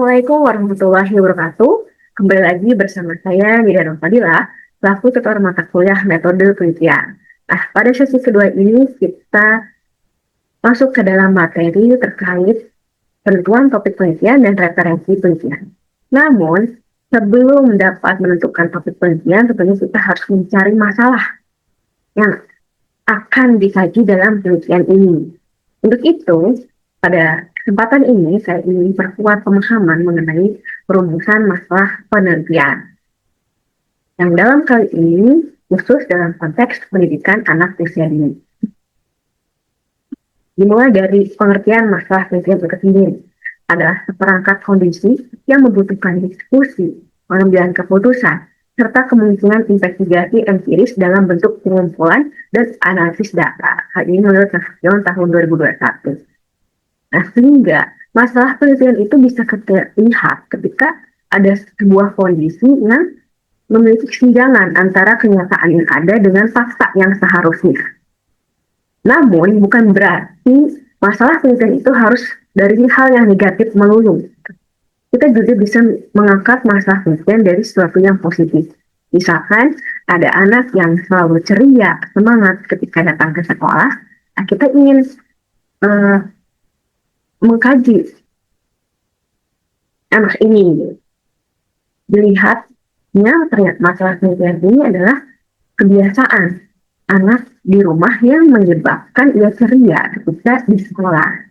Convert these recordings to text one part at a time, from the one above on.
Assalamualaikum warahmatullahi wabarakatuh. Kembali lagi bersama saya, Widya Fadila, selaku tutor mata kuliah metode penelitian. Nah, pada sesi kedua ini kita masuk ke dalam materi terkait penentuan topik penelitian dan referensi penelitian. Namun, sebelum dapat menentukan topik penelitian, tentunya kita harus mencari masalah yang akan dikaji dalam penelitian ini. Untuk itu, pada kesempatan ini saya ingin memperkuat pemahaman mengenai perumusan masalah penelitian. Yang dalam kali ini khusus dalam konteks pendidikan anak usia dini. Dimulai dari pengertian masalah penelitian itu sendiri adalah seperangkat kondisi yang membutuhkan diskusi, pengambilan keputusan, serta kemungkinan investigasi empiris dalam bentuk pengumpulan dan analisis data. Hal ini menurut Nasution tahun 2021. Nah, sehingga masalah penelitian itu bisa kita lihat ketika ada sebuah kondisi yang memiliki kesenjangan antara kenyataan yang ada dengan fakta yang seharusnya. Namun, bukan berarti masalah penelitian itu harus dari hal yang negatif melulu. Kita juga bisa mengangkat masalah penelitian dari sesuatu yang positif. Misalkan ada anak yang selalu ceria, semangat ketika datang ke sekolah, nah kita ingin mengkaji anak ini, dilihatnya ternyata masalah penelitian ini adalah kebiasaan anak di rumah yang menyebabkan ia ceria ketika di sekolah.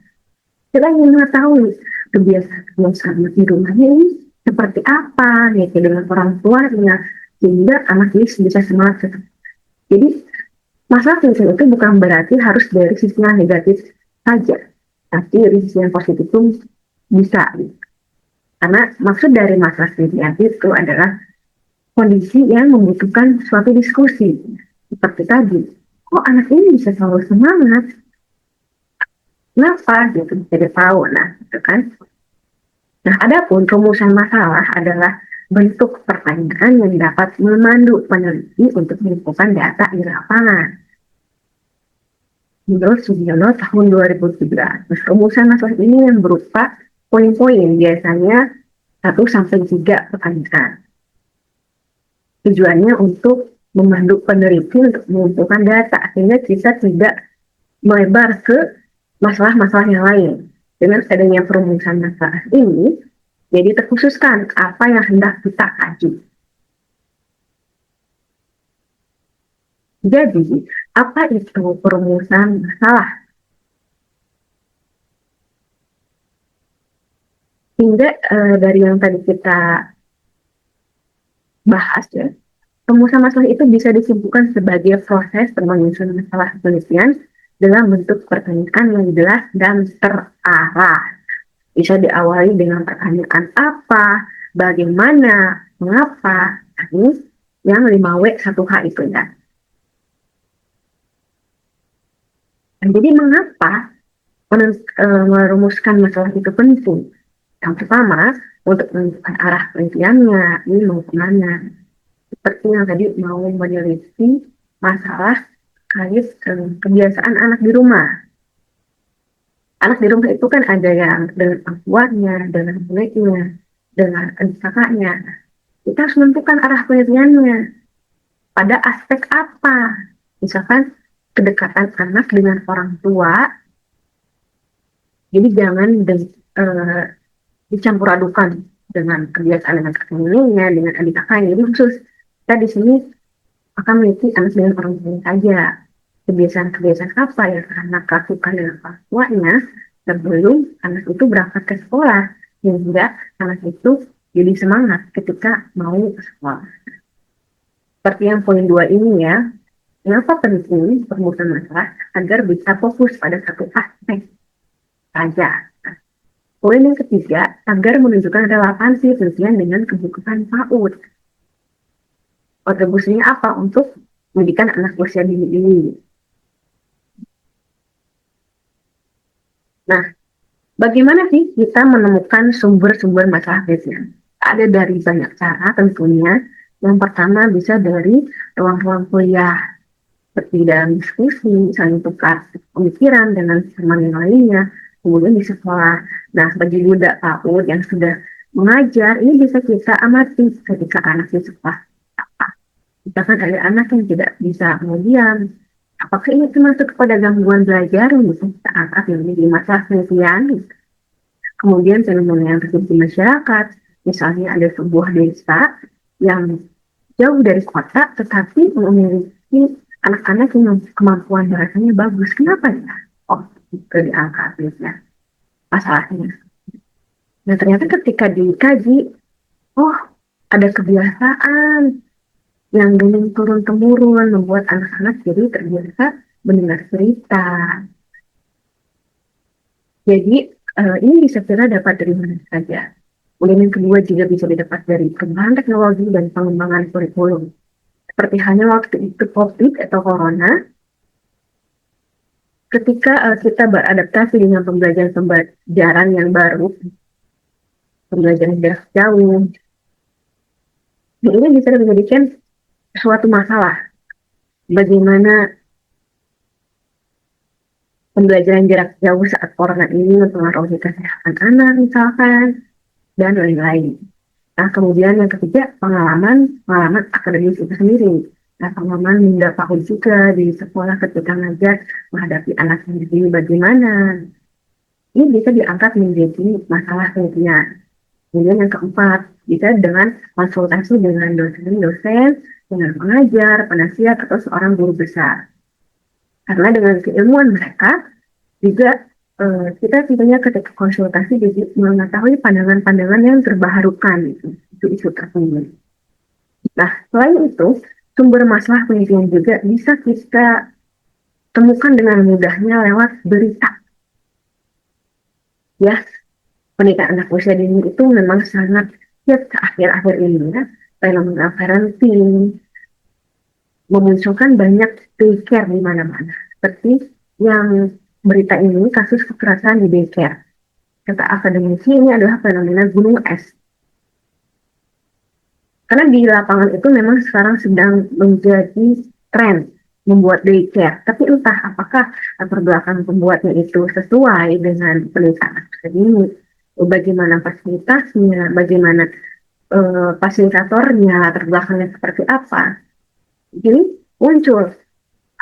Kita ingin mengetahui kebiasaan anak di rumahnya ini seperti apa, ya, dengan orang tuanya, sehingga anak ini bisa semangat. Jadi masalah penelitian itu bukan berarti harus dari sisi yang negatif saja, tapi dari sisi yang positif pun bisa. Karena maksud dari masalah penelitian itu adalah kondisi yang membutuhkan suatu diskusi. Seperti tadi, kok anak ini bisa selalu semangat? Kenapa? Gitu, jadi tahu. Nah, gitu kan. Nah, adapun rumusan masalah adalah bentuk pertanyaan yang dapat memandu peneliti untuk mengumpulkan data di lapangan. Menurut Sugiono tahun 2013. Nah, rumusan masalah ini yang berupa poin-poin, biasanya 1-3 pertanyaan. Tujuannya untuk memandu peneliti untuk mengumpulkan data, sehingga kita tidak melebar ke masalah-masalah yang lain. Dengan adanya perumusan masalah ini, jadi terkhususkan apa yang hendak kita kaji. Jadi, apa itu perumusan masalah? Hingga dari yang tadi kita bahas ya, perumusan masalah itu bisa disimpulkan sebagai proses penyusunan masalah penelitian dalam bentuk pertanyaan yang jelas dan terarah. Bisa diawali dengan pertanyaan apa, bagaimana, mengapa, ini yang 5W1H itu ya. Dan jadi mengapa merumuskan masalah itu penting? Yang pertama, untuk menentukan arah penelitiannya, ini mau kemana. Seperti yang tadi mau meneliti masalah terkait kebiasaan anak di rumah. Anak di rumah itu kan ada yang dengan orang tuanya, dengan neneknya, dengan kakaknya. Kita harus menentukan arah penelitiannya. Pada aspek apa? Misalkan kedekatan anak dengan orang tua, jadi jangan dicampur adukan dengan kebiasaan dengan kakaknya, dengan adik kakaknya. Jadi khusus kita di sini akan meneliti anak dengan orang tua saja. Kebiasaan-kebiasaan apa yang anak lakukan dengan orang tuanya sebelum anak itu berangkat ke sekolah, sehingga anak itu jadi semangat ketika mau ke sekolah. Seperti yang poin 2 ini ya, kenapa penting perumusan masalah agar bisa fokus pada satu aspek saja. Poin yang ketiga, agar menunjukkan relevansi penelitian dengan kebutuhan PAUD. Kontribusinya apa untuk pendidikan anak usia dini ini? Nah, bagaimana sih kita menemukan sumber-sumber masalah penelitian? Ada dari banyak cara tentunya. Yang pertama bisa dari ruang-ruang kuliah, seperti dalam diskusi, saling tukar pemikiran dengan teman yang lainnya, kemudian di sekolah. Nah, bagi budak PAUD yang sudah mengajar, ini bisa kita amati ketika anak di sekolah. Misalkan ada anak yang tidak bisa diam, apakah ini termasuk kepada gangguan belajar yang bisa kita angkat menjadi masalah penelitian? Kemudian fenomena yang terjadi di masyarakat, misalnya ada sebuah desa yang jauh dari kota, tetapi memiliki anak-anak yang kemampuan bahasanya bagus. Kenapa ya? Oh, itu diangkat ya masalahnya. Nah, ternyata ketika dikaji, oh, ada kebiasaan yang dengan turun-temurun membuat anak-anak jadi terbiasa mendengar cerita. Jadi, ini bisa kita dapat dari mana saja. Kemudian yang kedua juga bisa didapat dari perkembangan teknologi dan pengembangan kurikulum. Seperti halnya waktu itu COVID atau Corona, ketika kita beradaptasi dengan pembelajaran yang baru, pembelajaran jarak jauh, ini bisa menjadikan suatu masalah. Bagaimana pembelajaran jarak jauh saat corona ini mempengaruhi kesehatan anak misalkan, dan lain-lain. Nah, kemudian yang ketiga, pengalaman akademis itu sendiri. Nah, pengalaman mendapat juga di sekolah ketika ngajar menghadapi anak sendiri bagaimana. Ini bisa diangkat menjadi masalah penelitian. Kemudian yang keempat, bisa dengan konsultasi dengan dosen-dosen, dengan pengajar, penasihat, atau seorang guru besar. Karena dengan keilmuan mereka, juga kita tentunya ketika konsultasi jadi mengetahui pandangan-pandangan yang terbaharukan isu-isu tertentu. Nah, selain itu, sumber masalah penelitian juga bisa kita temukan dengan mudahnya lewat berita. Ya, pernikahan anak usia dini itu memang sangat ya akhir-akhir ini ya, fenomena parenting memunculkan banyak daycare di mana-mana. Seperti yang berita ini, kasus kekerasan di daycare. Kata akademisi ini adalah fenomena gunung es. Karena di lapangan itu memang sekarang sedang menjadi tren membuat daycare. Tapi entah apakah latar belakang pembuatnya itu sesuai dengan penelitian ini, bagaimana fasilitasnya, bagaimana fasilitatornya, latar belakangnya seperti apa. Jadi muncul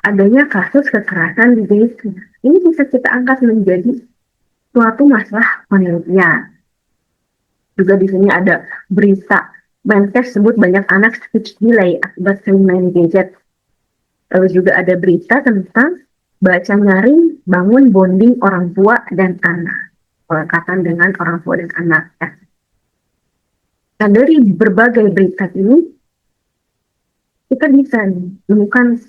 adanya kasus kekerasan di desa. Ini bisa kita angkat menjadi suatu masalah penelitian. Juga di sini ada berita Menkes sebut banyak anak speech delay akibat sering main gadget. Lalu juga ada berita tentang baca nyaring bangun bonding orang tua dan anak. Pelekatan dengan orang tua dan anak. Ya. Nah, dari berbagai berita ini, kita bisa menemukan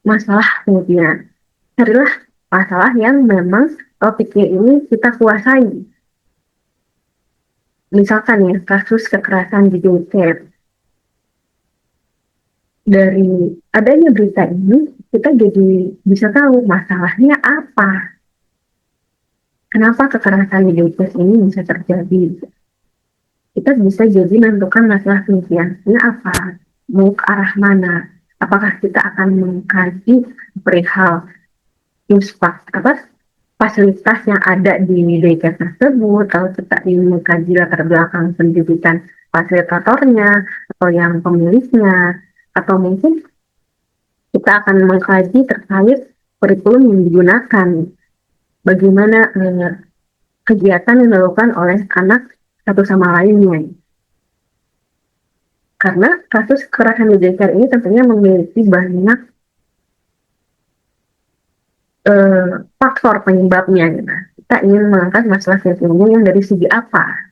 masalah penelitian. Carilah masalah yang memang topiknya ini kita kuasai. Misalkan ya, kasus kekerasan di daycare. Dari adanya berita ini, kita jadi bisa tahu masalahnya apa. Kenapa kekerasan di daycare ini bisa terjadi. Kita bisa jadi menentukan masalah penelitiannya apa, mau ke arah mana. Apakah kita akan mengkaji perihal fasilitas yang ada di daycare tersebut, kalau kita ingin mengkaji latar belakang pendidikan fasilitatornya atau yang pemiliknya, atau mungkin kita akan mengkaji terkait kurikulum yang digunakan, bagaimana kegiatan yang dilakukan oleh anak satu sama lainnya. Karena kasus kekerasan di daycare ini tentunya memiliki banyak faktor penyebabnya. Nah, kita ingin mengangkat masalah penelitian yang dari segi apa.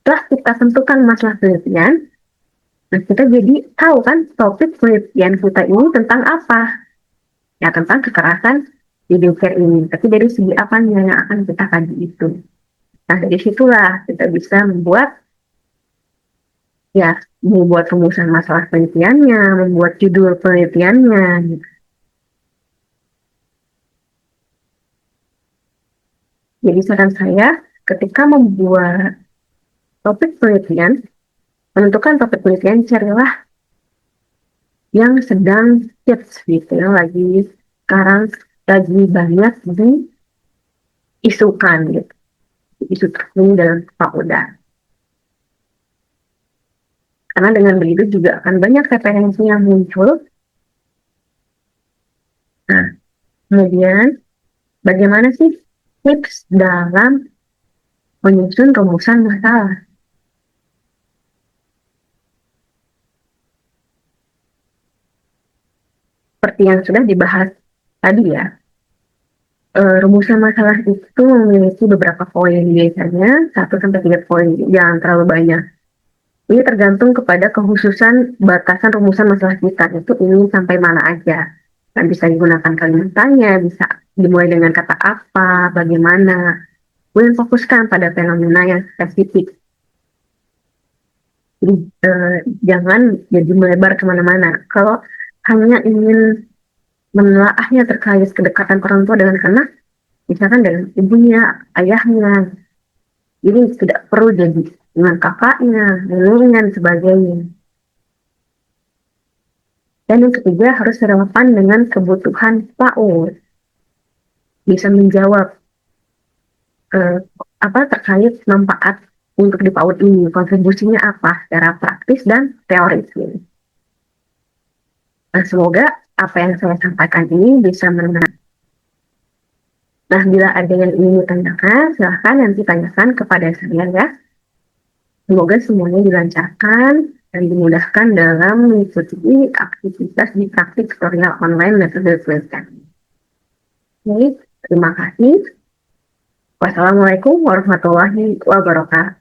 Setelah kita tentukan masalah penelitian, nah kita jadi tahu kan topik penelitian kita ini tentang apa. Ya tentang kekerasan di daycare ini. Tapi dari segi apa yang akan kita kaji itu. Nah dari situlah kita bisa membuat rumusan masalah penelitiannya, membuat judul penelitiannya. Gitu. Jadi saran saya ketika membuat topik penelitian, menentukan topik penelitian, carilah yang sedang hits gitu ya, sekarang lagi banyak diisukan gitu. isu terkini dalam sepak bola. Karena dengan begitu juga akan banyak referensi yang muncul. Nah, kemudian bagaimana sih tips dalam menyusun rumusan masalah? Seperti yang sudah dibahas tadi ya, rumusan masalah itu memiliki beberapa poin, biasanya 1 sampai 3 poin, jangan terlalu banyak. Ini tergantung kepada kekhususan batasan rumusan masalah kita, itu ingin sampai mana aja. Dan bisa digunakan kalimat tanya, bisa dimulai dengan kata apa, bagaimana. Kemudian fokuskan pada fenomena yang spesifik. Jadi jangan jadi melebar kemana-mana. Kalau hanya ingin menelaahnya terkait kedekatan orang tua dengan anak, misalkan dengan ibunya, ayahnya, jadi tidak perlu jadi dengan kakaknya, neneknya, dan sebagainya. Dan yang ketiga harus relevan dengan kebutuhan PAUD. Bisa menjawab apa terkait manfaat untuk di PAUD ini, kontribusinya apa secara praktis dan teoris. Nah, semoga apa yang saya sampaikan ini bisa menekan. Nah, bila ada yang ingin ditanyakan, silahkan nanti tanyakan kepada saya ya. Semoga semuanya dilancarkan dan dimudahkan dalam mengikuti aktivitas di praktik tutorial online metode Tuliskan. Oke, terima kasih. Wassalamualaikum warahmatullahi wabarakatuh.